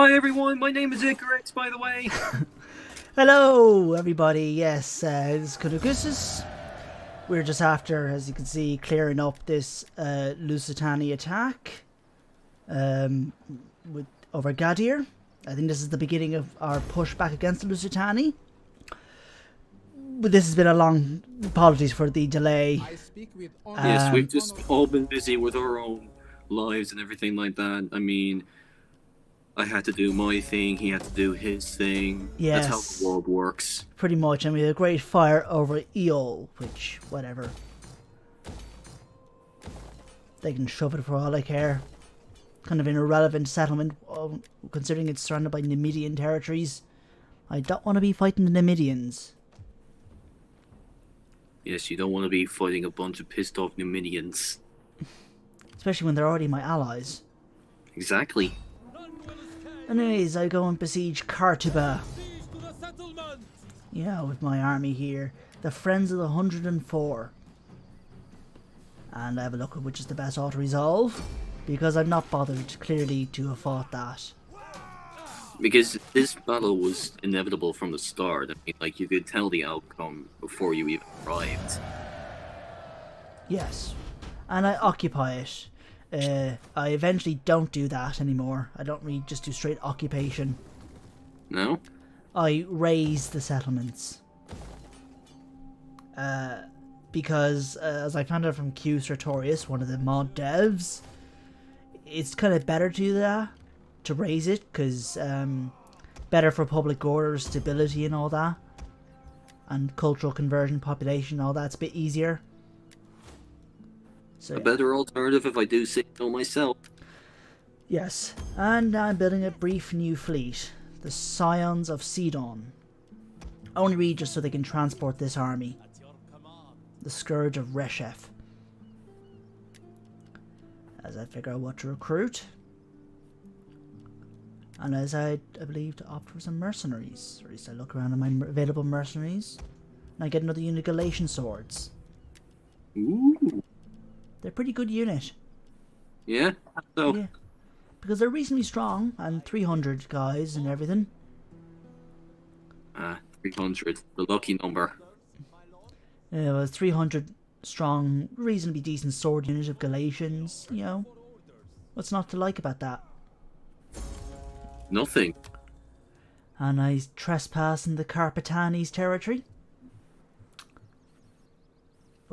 Hi everyone, my name is Icarus, by the way. Hello, everybody. Yes, this is Kudukusis. We're just after, as you can see, clearing up this Lusitania attack with over Gadir. I think this is the beginning of our push back against the Lusitani. But this has been a long... Apologies for the delay. Yes, we've just all been busy with our own lives and everything like that. I mean, I had to do my thing, he had to do his thing. Yes. That's how the world works. Pretty much, and we had a great fire over Eol, which, whatever. They can shove it for all I care. Kind of an irrelevant settlement, considering it's surrounded by Numidian territories. I don't want to be fighting the Numidians. Yes, you don't want to be fighting a bunch of pissed off Numidians. Especially when they're already my allies. Exactly. Anyways, I go and besiege Qart-Hadasht. Yeah, with my army here. The Friends of the 104. And I have a look at which is the best auto-resolve. Because I'm not bothered, clearly, to have fought that. Because this battle was inevitable from the start. I mean, like, you could tell the outcome before you even arrived. Yes. And I occupy it. I eventually don't do that anymore. I don't really just do straight occupation. No? I raise the settlements. Because, as I found out from Q Sartorius, one of the mod devs, it's kind of better to do that, to raise it, because better for public order, stability and all that. And cultural conversion, population, all that's a bit easier. So, A better alternative if I do say so myself. yes, and I'm building a brief new fleet, the Scions of Sidon. Only really just so they can transport this army. The Scourge of Reshef. As I figure out what to recruit. And as I believe to opt for some mercenaries. Or at least I look around at my available mercenaries. And I get another unit of Galatian swords. Ooh. They're a pretty good unit. Yeah? So, Yeah. Because they're reasonably strong, and 300 guys and everything. 300, the lucky number. Yeah, well, 300 strong, reasonably decent sword unit of Galatians, you know. What's not to like about that? Nothing. And I trespass in the Carpetani's territory.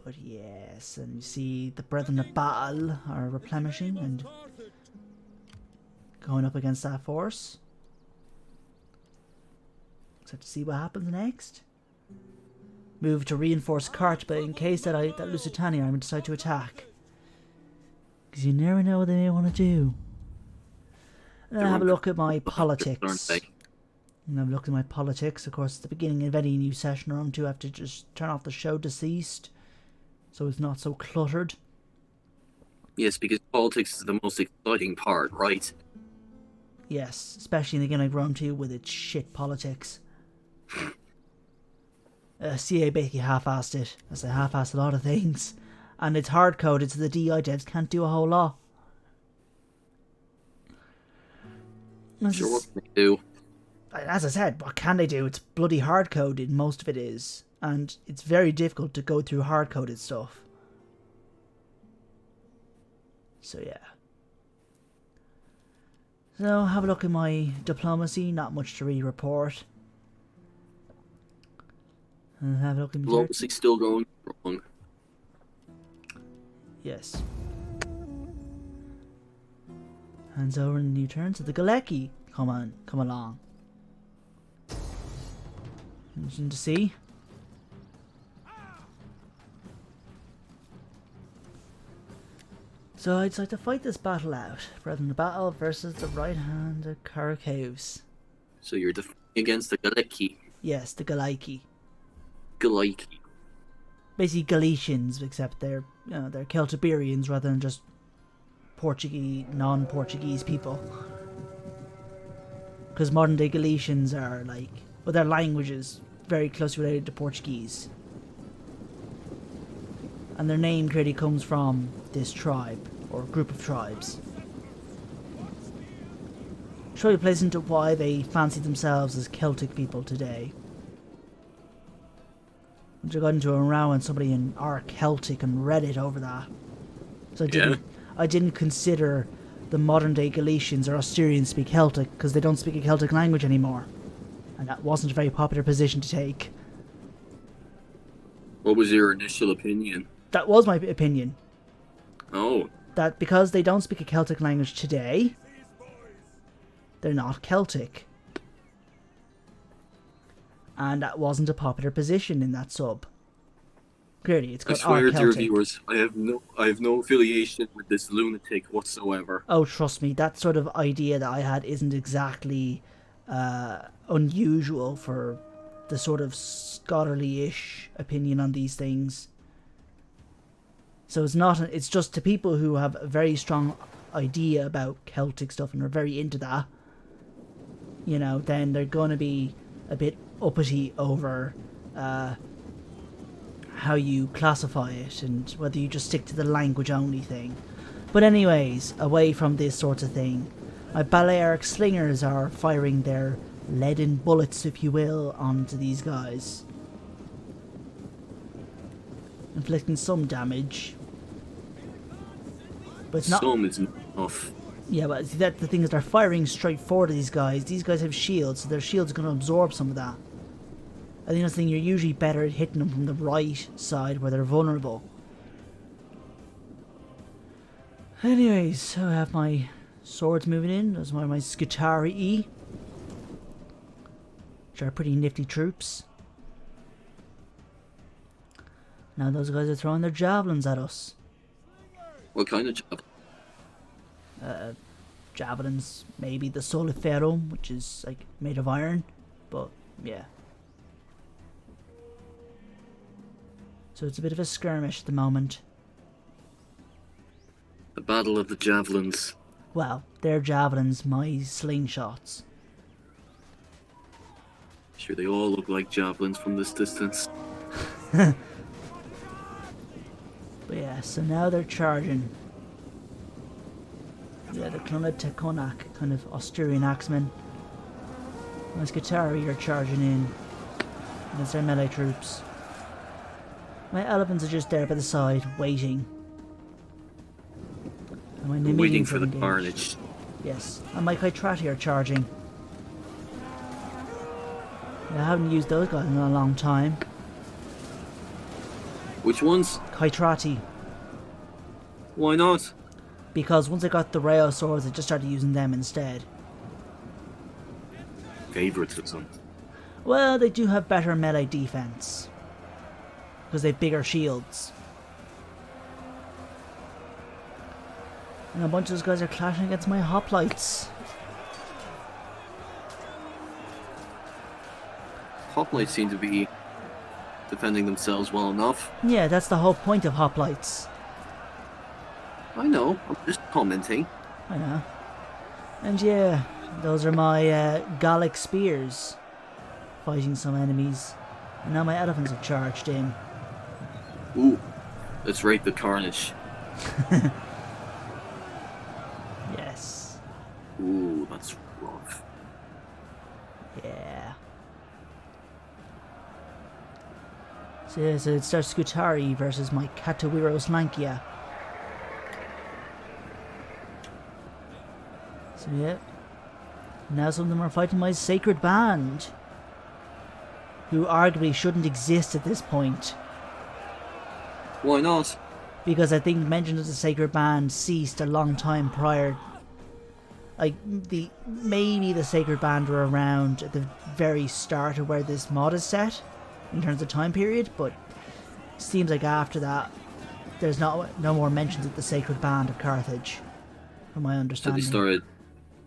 But yes, and you see the Brethren of Baal are replenishing and going up against that force. So to see what happens next. Move to reinforce Qart, in case that Lusitania army decide to attack. Because you never know what they may want to do. And I have a look at my politics. And I've looked at my politics. Of course, at the beginning of any new session or to have to just turn off the show deceased. So it's not so cluttered. Yes, because politics is the most exciting part, right? Yes, especially in the game I've grown to with its shit politics. CA basically half-assed it, as they half-assed a lot of things. And it's hard-coded so the DEI devs can't do a whole lot. Sure, what can they do? As I said, what can they do? It's bloody hard-coded, most of it is. And it's very difficult to go through hard-coded stuff. So yeah. So have a look at my diplomacy, not much to really report. And have a look at my Diplomacy still going wrong. Yes. Hands over in the new turn to the Galecki. Come along. Interesting to see. So I decide to fight this battle out. Brethren of Battle versus the right hand of Carthage. So you're defending against the Galeki. Yes, the Galaiki. Galiki. Basically Galicians, except they're they're Celtiberians rather than just Portuguese, non-Portuguese people. Because modern day Galicians are like, well, their language is very closely related to Portuguese. And their name clearly comes from this tribe, or group of tribes. surely plays into why they fancy themselves as Celtic people today. I got into a row and somebody in our Celtic and Reddit over that. So I didn't consider the modern day Galatians or Asturians speak Celtic because they don't speak a Celtic language anymore. And that wasn't a very popular position to take. What was your initial opinion? That was my opinion. Oh. That because they don't speak a Celtic language today, they're not Celtic. And that wasn't a popular position in that sub. Clearly, it's got I swear to your Celtic. viewers, I have no affiliation with this lunatic whatsoever. Oh, trust me, that sort of idea that I had isn't exactly unusual for the sort of scholarly-ish opinion on these things. So it's just to people who have a very strong idea about Celtic stuff and are very into that, you know, then they're going to be a bit uppity over how you classify it and whether you just stick to the language only thing. But anyways, away from this sort of thing, my Balearic slingers are firing their leaden bullets, if you will, onto these guys, inflicting some damage. But it's not. Some is enough. Yeah, but see, that the thing is, they're firing straight forward at these guys. These guys have shields, so their shields are going to absorb some of that. I think that's the thing, you're usually better at hitting them from the right side where they're vulnerable. Anyways, so I have my swords moving in. Those are my Skitarii, which are pretty nifty troops. Now those guys are throwing their javelins at us. What kind of Javelins, maybe the Soliferum, which is like made of iron, but yeah. So it's a bit of a skirmish at the moment. The Battle of the Javelins. Well, their javelins, my slingshots. Sure, they all look like javelins from this distance. But yeah, so now they're charging. Yeah, the Clunad Tekonak, kind of Asturian axemen. My Skitarii are charging in against their melee troops. My elephants are just there by the side, waiting. And my We're waiting Numidians for are the engaged. carnage. Yes, and my Qart-Hadasht are charging. Yeah, I haven't used those guys in a long time. Which ones? Qart-Hadasht. Why not? Because once I got the rail swords, I just started using them instead. Favoritism. Well, they do have better melee defense. Because they have bigger shields. And a bunch of those guys are clashing against my hoplites. Hoplites seem to be defending themselves well enough. Yeah, that's the whole point of hoplites. I know, I'm just commenting. I know. And yeah, those are my Gallic spears. Fighting some enemies. And now my elephants are charged in. Ooh, let's rate the carnage. Yes. Ooh, that's rough. Yeah. So yeah, so it starts Skitarii versus my Katawiros Lankia. So yeah. Now some of them are fighting my Sacred Band, who arguably shouldn't exist at this point. Why not? Because I think mention of the Sacred Band ceased a long time prior. Like, maybe the Sacred Band were around at the very start of where this mod is set, in terms of time period, but it seems like after that, there's no more mentions of the Sacred Band of Carthage, from my So understanding.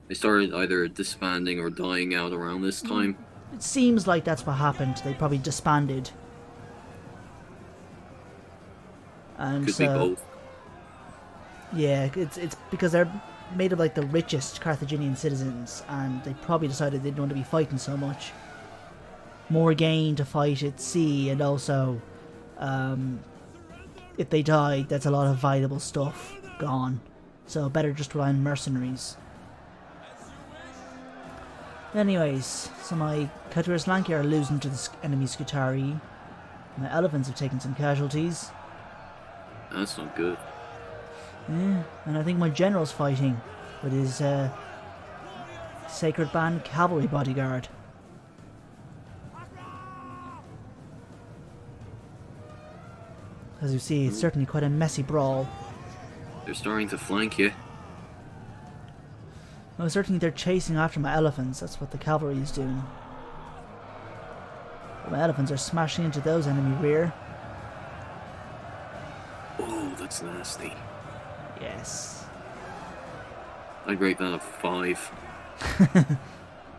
they started either disbanding or dying out around this time. It seems like that's what happened. They probably disbanded. And Could be both. Yeah, it's because they're made of like the richest Carthaginian citizens, and they probably decided they didn't want to be fighting so much. More gain to fight at sea, and also, if they die, that's a lot of valuable stuff gone. So better just rely on mercenaries. Anyways, so my Qart-Hadasht are losing to the enemy Scutari. My elephants have taken some casualties. That's not good. Yeah, and I think my general's fighting with his Sacred Band cavalry bodyguard. As you see, it's certainly quite a messy brawl. They're starting to flank you. Well, certainly they're chasing after my elephants. That's what the cavalry is doing. But my elephants are smashing into those enemy rear. Oh, that's nasty. Yes. I'd rate that a 5.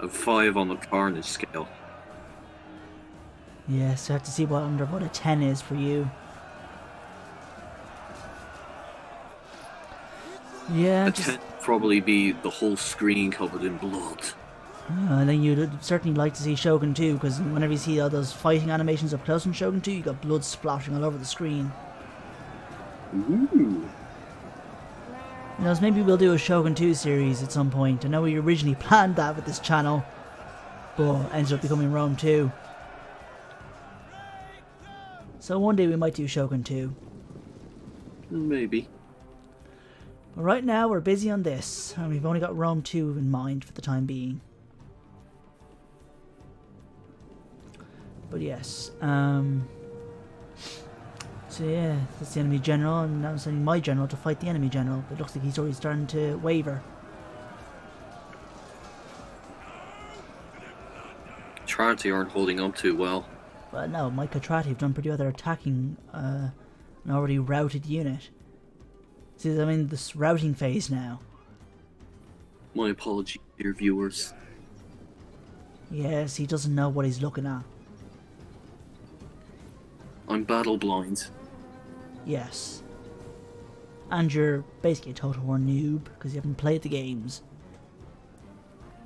A 5 on the Carnage scale. Yes, I have to see what a 10 is for you. Yeah, A 10 would probably be the whole screen covered in blood. And then you'd certainly like to see Shogun 2, because whenever you see all those fighting animations up close in Shogun 2, you got blood splashing all over the screen. Ooh. You know, so maybe we'll do a Shogun 2 series at some point. I know we originally planned that with this channel, but ended up becoming Rome 2. So one day we might do Shogun 2. Maybe. But right now we're busy on this, and we've only got Rome 2 in mind for the time being. But yes, so yeah, that's the enemy general, and now I'm sending my general to fight the enemy general, but it looks like he's already starting to waver. Trinity aren't holding up too well. Well, no, my Qart-Hadasht have done pretty well. They're attacking an already routed unit. See, I'm in this routing phase now. My apologies, dear viewers. Yes, he doesn't know what he's looking at. I'm battle blind. Yes. And you're basically a total war noob, because you haven't played the games.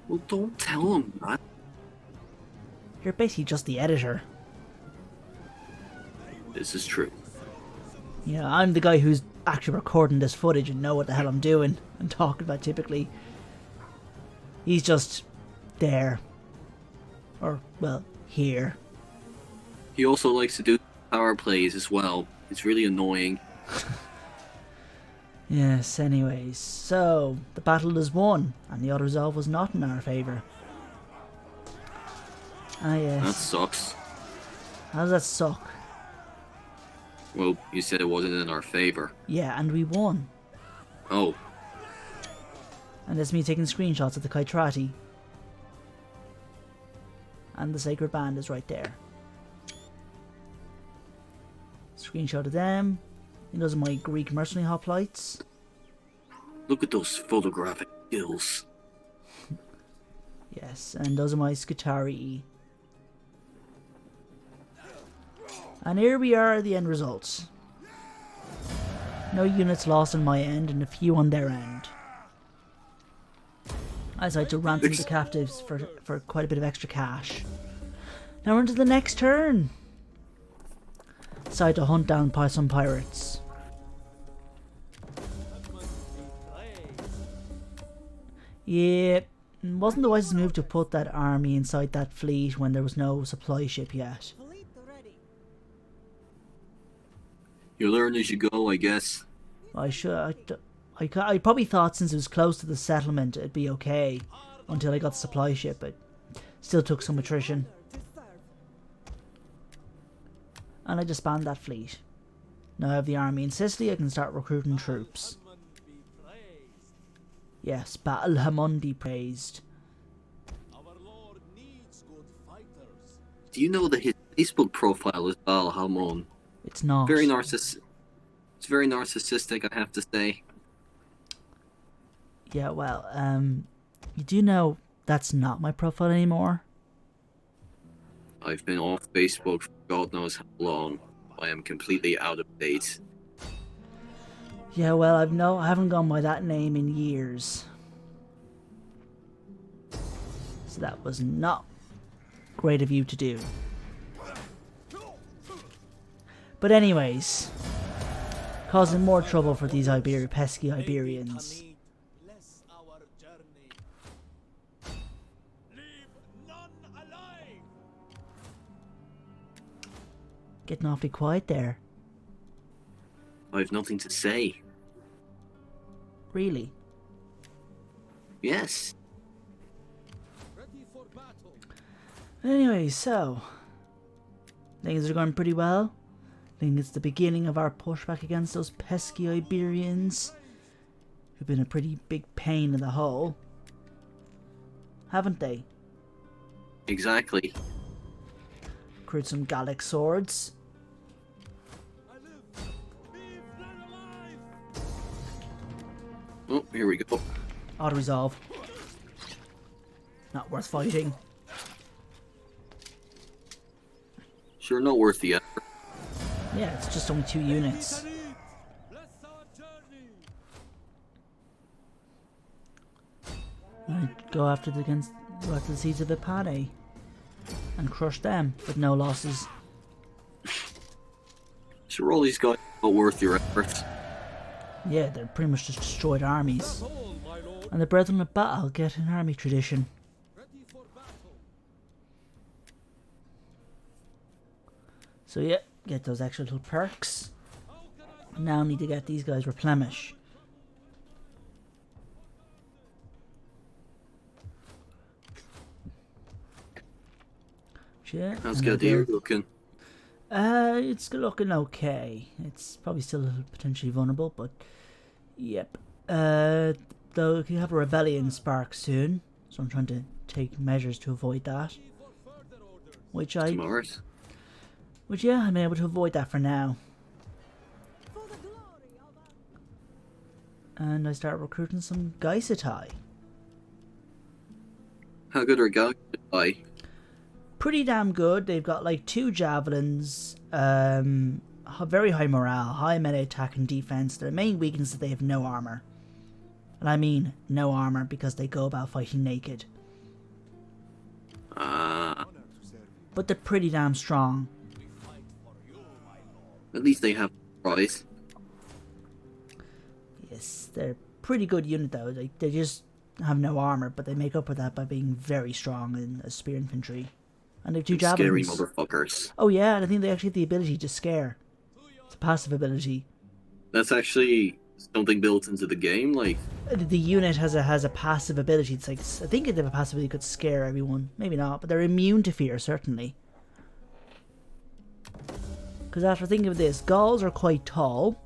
Well, don't tell him that. You're basically just the editor. This is true. Yeah, I'm the guy who's actually recording this footage and know what the hell I'm doing and talking about typically. He's just there. Or, well, here. He also likes to do power plays as well. It's really annoying. Yes, anyways. So, the battle is won, and the auto resolve was not in our favour. Ah, yes. That sucks. How does that suck? Well, you said it wasn't in our favor. Yeah, and we won. Oh. And that's me taking screenshots of the Qart-Hadasht. And the Sacred Band is right there. Screenshot of them. And those are my Greek mercenary hoplites. Look at those photographic skills. Yes, and those are my Scutari. And here we are at the end results. No units lost on my end and a few on their end. I decided to ransom the captives for quite a bit of extra cash. Now we're into the next turn. Decided to hunt down some pirates. Yeah, it wasn't the wisest move to put that army inside that fleet when there was no supply ship yet. You learn as you go, I guess. I probably thought since it was close to the settlement it'd be okay until I got the supply ship, but still took some attrition. And I disbanded that fleet. Now I have the army in Sicily, I can start recruiting troops. Yes, Battle Hamon be praised. Do you know that his Facebook profile is Bal Hamon? It's not. It's very narcissistic, I have to say. Yeah, well, you do know that's not my profile anymore? I've been off Facebook for God knows how long. I am completely out of date. Yeah, well, I haven't gone by that name in years. So that was not great of you to do. But anyways, causing more trouble for these pesky Getting awfully quiet there. I have nothing to say. Really? Yes. Anyway, so things are going pretty well. I think it's the beginning of our pushback against those pesky Iberians, who've been a pretty big pain in the hole, haven't they? Exactly. Recruit some Gallic swords. Oh, here we go. Auto resolve. Not worth fighting. Sure, not worth the effort. Yeah, it's just only 2 units. Right, go after the seeds of Ipade and crush them with no losses. Sure, all these guys are not worth your efforts. Yeah, they're pretty much just destroyed armies. And the Brethren of Battle get an army tradition. So yeah, get those extra little perks. Now need to get these guys replenish. Yeah, How's Gadir looking? It's looking okay. It's probably still a little potentially vulnerable, but yep. Though you have a rebellion spark soon, so I'm trying to take measures to avoid that. Which yeah, I'm able to avoid that for now. And I start recruiting some Gaisetai. How good are Gaisetai? Pretty damn good. They've got like 2 javelins, very high morale, high melee attack and defense. Their main weakness is that they have no armor. And I mean no armor because they go about fighting naked. But they're pretty damn strong. At least they have prize. Yes, they're a pretty good unit though. They just have no armor, but they make up for that by being very strong in spear infantry. And they have 2 javelins. Scary motherfuckers. Oh yeah, and I think they actually have the ability to scare. It's a passive ability. That's actually something built into the game, like... The unit has a passive ability. It's like, I think they have a passive ability that could scare everyone. Maybe not, but they're immune to fear, certainly. Because after thinking of this, Gauls are quite tall.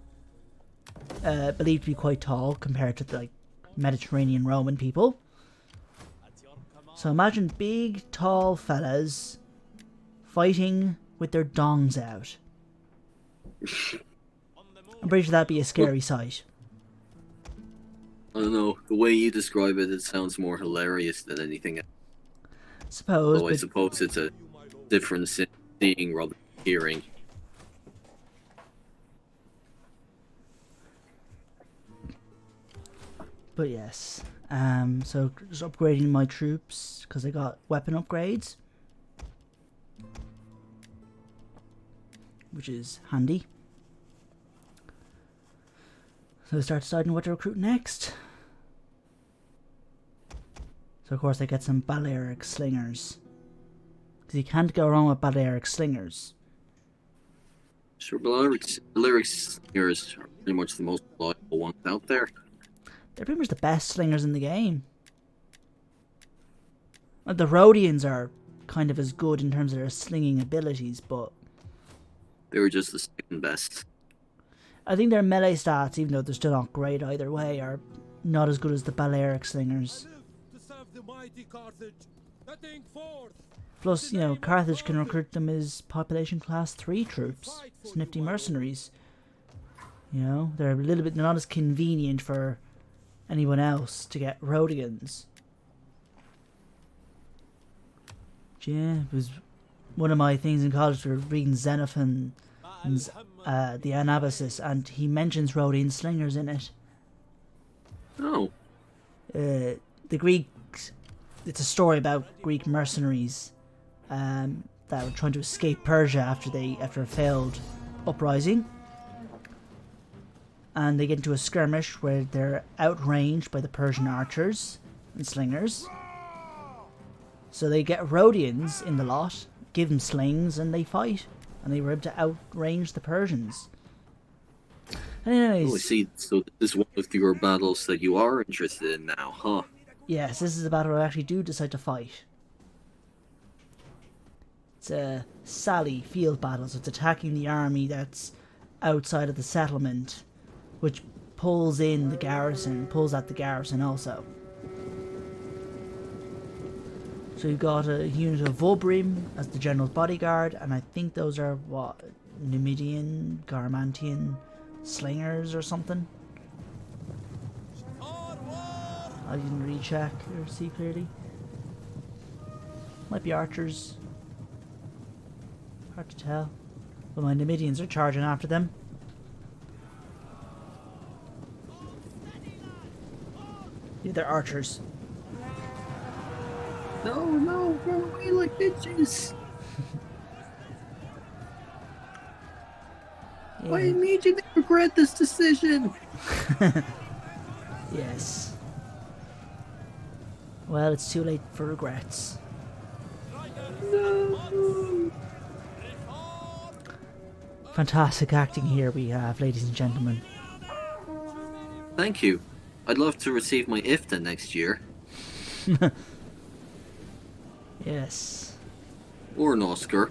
Believed to be quite tall compared to the Mediterranean Roman people. So imagine big, tall fellas fighting with their dongs out. I'm pretty sure that'd be a scary sight. I don't know. The way you describe it, it sounds more hilarious than anything else. Suppose. I suppose it's a difference in seeing rather than hearing. But yes. So just upgrading my troops because I got weapon upgrades, which is handy. So I start deciding what to recruit next. So of course I get some Balearic slingers, because you can't go wrong with Balearic slingers. Sure, Balearic slingers are pretty much the most reliable ones out there. They're pretty much the best slingers in the game. The Rhodians are kind of as good in terms of their slinging abilities, but they were just the second best. I think their melee stats, even though they're still not great either way, are not as good as the Balearic slingers. Plus, you know, Carthage can recruit them as population class 3 troops, as nifty mercenaries. You know, they're not as convenient for anyone else to get Rhodians. Yeah, it was one of my things in college. We were reading Xenophon's the Anabasis, and he mentions Rhodian slingers in it. Oh. The Greeks, it's a story about Greek mercenaries that were trying to escape Persia after a failed uprising. And they get into a skirmish where they're outranged by the Persian archers and slingers. So they get Rhodians in the lot, give them slings, and they fight. and they were able to outrange the Persians. Anyways, Oh, I see. So this is one of your battles that you are interested in now, huh? yes, this is a battle I actually do decide to fight. It's a sally field battle, so it's attacking the army that's outside of the settlement, which pulls in the garrison, pulls at the garrison also. So you've got a unit of Vobrim as the general's bodyguard, and I think those are, what, Numidian, Garmantian slingers or something? I didn't recheck or see clearly. Might be archers. Hard to tell. But my Numidians are charging after them. Yeah, they're archers. No, run away like bitches! Yeah. I immediately regret this decision! Yes. Well, it's too late for regrets. No! Fantastic acting here we have, ladies and gentlemen. Thank you. I'd love to receive my IFTA next year. Yes. Or an Oscar.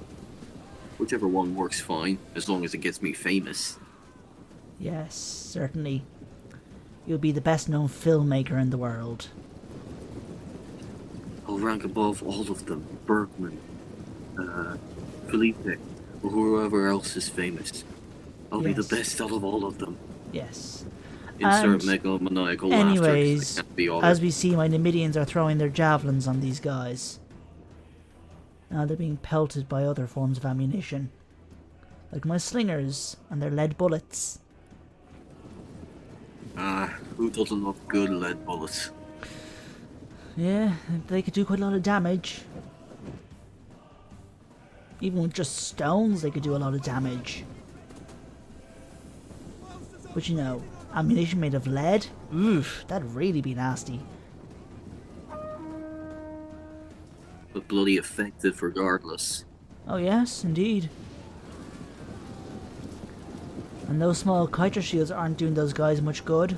Whichever one works fine, as long as it gets me famous. Yes, certainly. You'll be the best known filmmaker in the world. I'll rank above all of them. Bergman, Felipe, or whoever else is famous. I'll be the Yes. best out of all of them. Yes. Insert And megalomaniacal laughter. 'Cause I anyways, can't be all as we see, my Numidians are throwing their javelins on these guys. Now they're being pelted by other forms of ammunition. Like my slingers and their lead bullets. Who doesn't love good lead bullets? Yeah, they could do quite a lot of damage. Even with just stones, they could do a lot of damage. But you know, ammunition made of lead? Oof, that'd really be nasty. But bloody effective regardless. Oh yes, indeed. And those small kiter shields aren't doing those guys much good.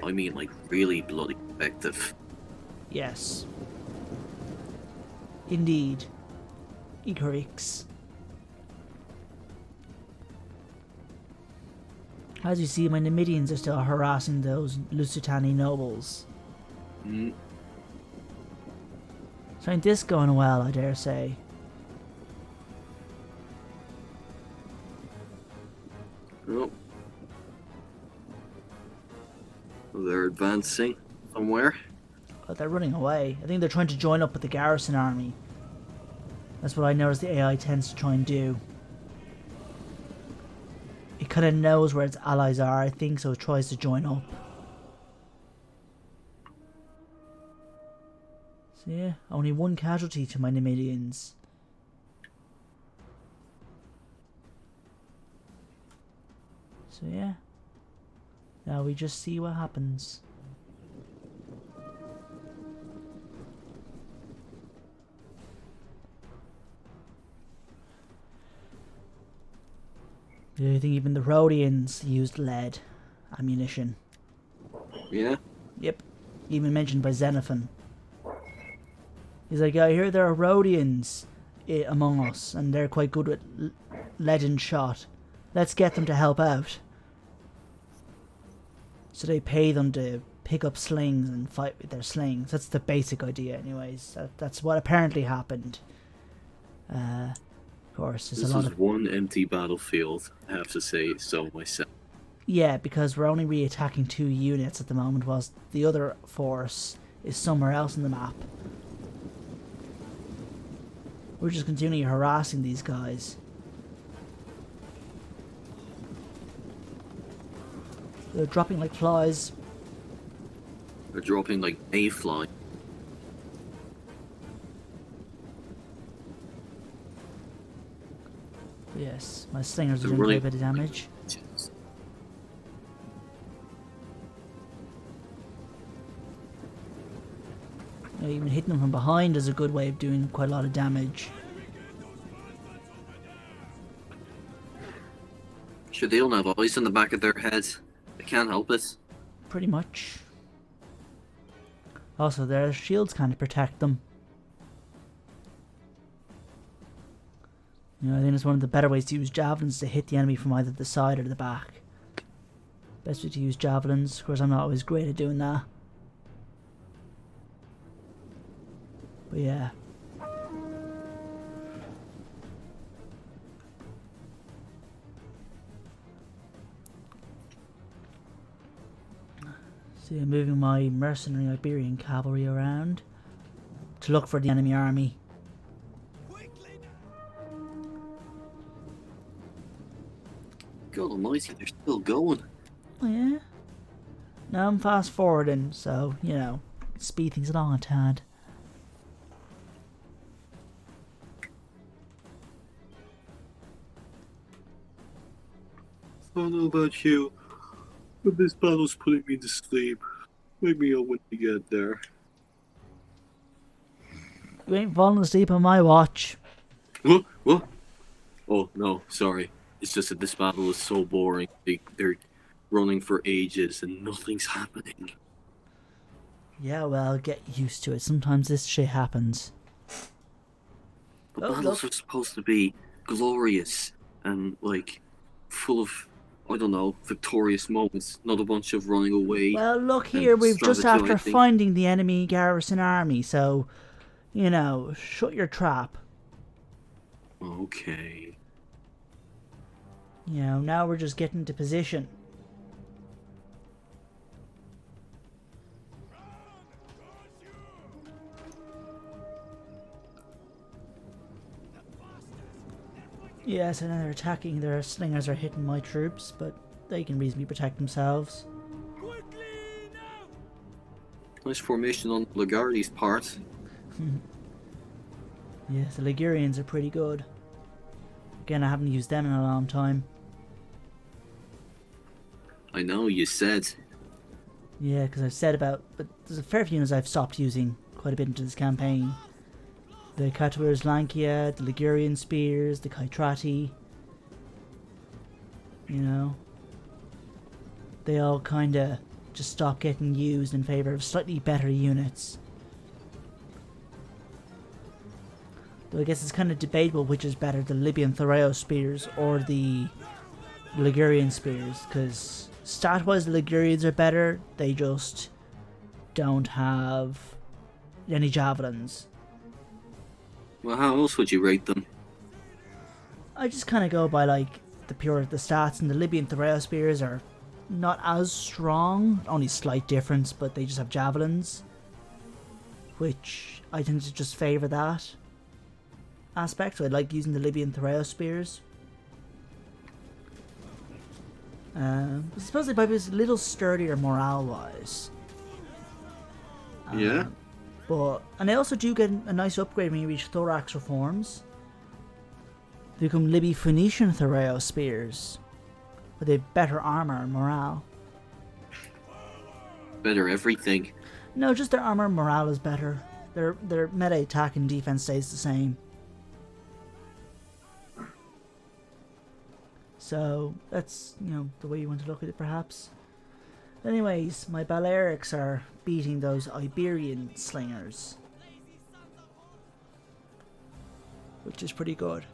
I mean, like, really bloody effective. Yes. Indeed. Icarix. As you see, my Numidians are still harassing those Lusitani nobles. Mm. So ain't this going well, I dare say. Oh. They're advancing somewhere. Oh, they're running away. I think they're trying to join up with the garrison army. That's what I noticed the AI tends to try and do. It kind of knows where its allies are, I think, so it tries to join up. So yeah, only one casualty to my Numidians. So yeah. Now we just see what happens. I think even the Rhodians used lead ammunition. Yeah? Yep. Even mentioned by Xenophon. He's like, I hear there are Rhodians among us, and they're quite good with leaden shot. Let's get them to help out. So they pay them to pick up slings and fight with their slings. That's the basic idea anyways. That's what apparently happened. Of course, there's This a lot is of... one empty battlefield, I have to say so myself. Yeah, because we're only re-attacking 2 units at the moment, whilst the other force is somewhere else in the map. We're just continually harassing these guys. They're dropping like flies. They're dropping like a fly. Yes, my slingers are They're doing quite really- a bit of damage. Even hitting them from behind is a good way of doing quite a lot of damage. Sure, they don't have eyes in the back of their heads. They can't help it. Pretty much. Also, their shields can't protect them. You know, I think it's one of the better ways to use javelins to hit the enemy from either the side or the back. Best way to use javelins. Of course, I'm not always great at doing that. But yeah. So I'm moving my mercenary Iberian cavalry around to look for the enemy army. God almighty, they're still going. Oh yeah? Now I'm fast forwarding, so, you know, speed things along a tad. I don't know about you, but this battle's putting me to sleep. Maybe I'll win to get there. You ain't falling asleep on my watch. What? Oh, no, sorry. It's just that this battle is so boring. They're running for ages and nothing's happening. Yeah, well, get used to it. Sometimes this shit happens. But battles are supposed to be glorious and, like, full of, I don't know, victorious moments, not a bunch of running away. Well, look here, we've just after finding the enemy garrison army, so, you know, shut your trap. Okay. You know, now we're just getting to position. Yeah, so now they're attacking, their slingers are hitting my troops, but they can reasonably protect themselves. Nice formation on Lagarde's part. Yes, the Ligurians are pretty good. Again, I haven't used them in a long time. I know, you said. Yeah, because I've said about... But there's a fair few units I've stopped using quite a bit into this campaign. The Catuars Lankia, the Ligurian Spears, the Kaitrati. You know. They all kind of just stop getting used in favour of slightly better units. Though I guess it's kind of debatable which is better, the Libyan Thoreo Spears or the Ligurian Spears, because stat-wise the Ligurians are better, they just don't have any javelins. Well, how else would you rate them? I just kind of go by like the stats, and the Libyan Thoreo Spears are not as strong, only slight difference, but they just have javelins, which I tend to just favour that aspect, so I like using the Libyan Thoreo Spears. I suppose they might be a little sturdier morale-wise. Yeah? And they also do get a nice upgrade when you reach Thorax Reforms. They become Libby Phoenician Thoreo Spears, but they have better armour and morale. Better everything. No, just their armour and morale is better. Their meta attack and defense stays the same. So that's, you know, the way you want to look at it, perhaps. Anyways, my Balearics are beating those Iberian slingers, which is pretty good.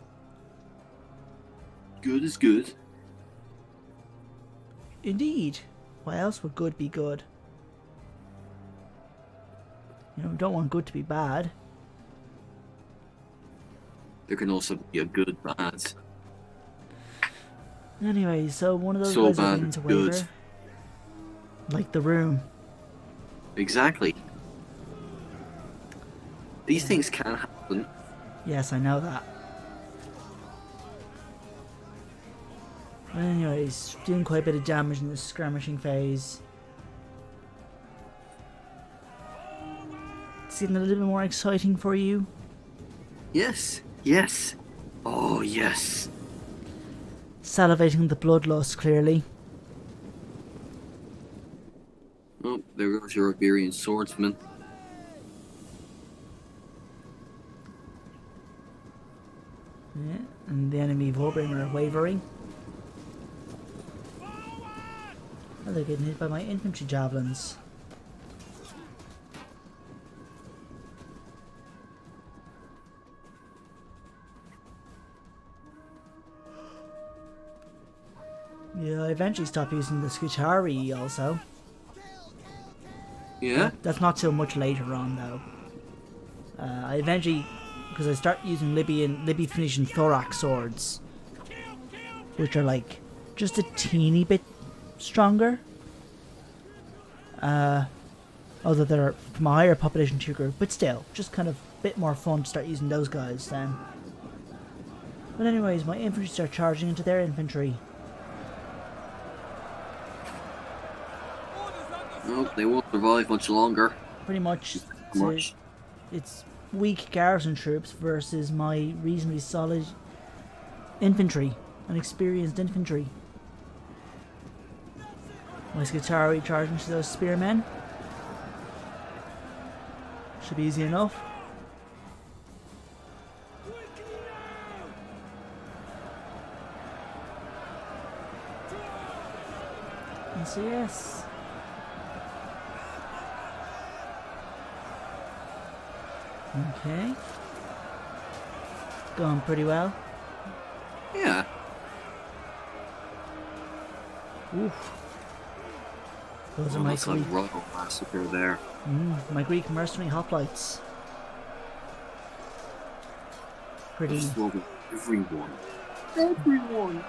Good is good. Indeed. Why else would good be good? You know, we don't want good to be bad. There can also be a good bad. Anyway, so one of those So guys are bad, beginning to good. waver. Like the room. Exactly. These things can happen. Yes, I know that. But anyways, doing quite a bit of damage in this skirmishing phase. It's getting a little bit more exciting for you. Yes. Yes. Oh, yes. Salivating the bloodlust, clearly. Oh, there goes your Iberian swordsman. Yeah, and the enemy Warbringer are wavering. Oh, they're getting hit by my infantry javelins. Yeah, I eventually stopped using the Scutari also. Yeah? That's not till much later on though. I eventually, because I start using Libby Phoenician thorax swords, which are like just a teeny bit stronger. Although they're from a higher population tier group, but still, just kind of a bit more fun to start using those guys then. But anyways, my infantry start charging into their infantry. Nope, they won't survive much longer. Pretty much. Much. It's weak garrison troops versus my reasonably solid infantry and experienced infantry. My Scutari charging to those spearmen. Should be easy enough. And so yes. Okay. Going pretty well. Yeah. Oof. Those are my Almost like Greek, Royal Massacre there. my Greek mercenary hoplites. Pretty. Slowing everyone. Everyone!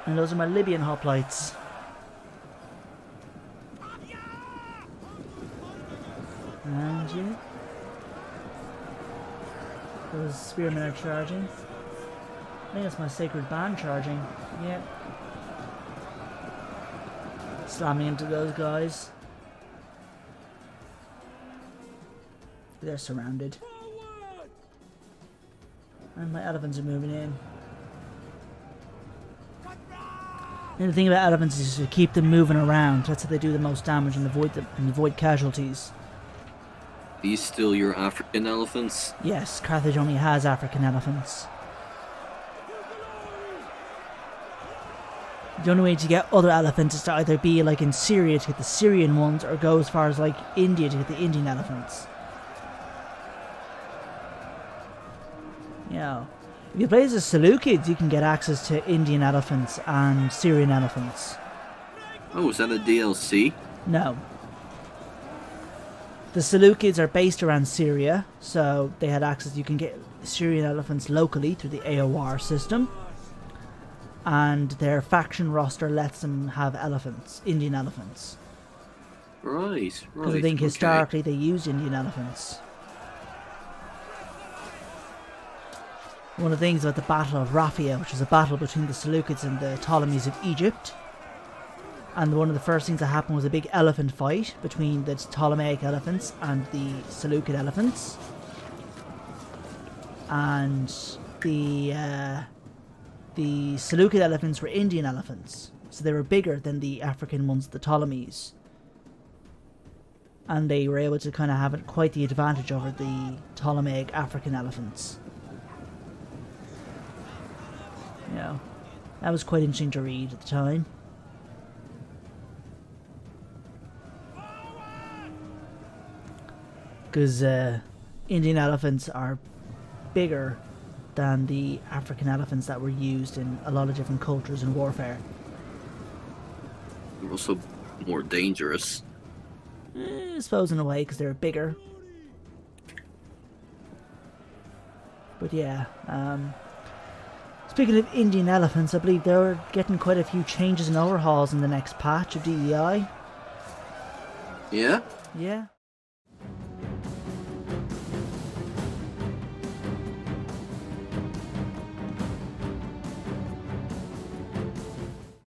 And those are my Libyan hoplites. And yeah. Those spearmen are charging. I think that's my sacred band charging. Yeah. Slamming into those guys. They're surrounded. And my elephants are moving in. And the thing about elephants is to keep them moving around. That's how they do the most damage and avoid casualties. These still your African elephants? Yes, Carthage only has African elephants. The only way to get other elephants is to either be like in Syria to get the Syrian ones, or go as far as like India to get the Indian elephants. Yeah. If you play as the Seleucids, you can get access to Indian elephants and Syrian elephants. Oh, is that a DLC? No. The Seleucids are based around Syria, so they had access. You can get Syrian elephants locally through the AOR system. And their faction roster lets them have elephants, Indian elephants. Right. Because I think historically they used Indian elephants. One of the things about the Battle of Raphia, which was a battle between the Seleucids and the Ptolemies of Egypt, and one of the first things that happened was a big elephant fight between the Ptolemaic elephants and the Seleucid elephants. And the Seleucid elephants were Indian elephants, so they were bigger than the African ones, the Ptolemies. And they were able to kind of have quite the advantage over the Ptolemaic African elephants. Yeah, that was quite interesting to read at the time. Because Indian elephants are bigger than the African elephants that were used in a lot of different cultures and warfare. They're also more dangerous. I suppose in a way, because they're bigger. But yeah, speaking of Indian elephants, I believe they're getting quite a few changes and overhauls in the next patch of DEI. Yeah? Yeah.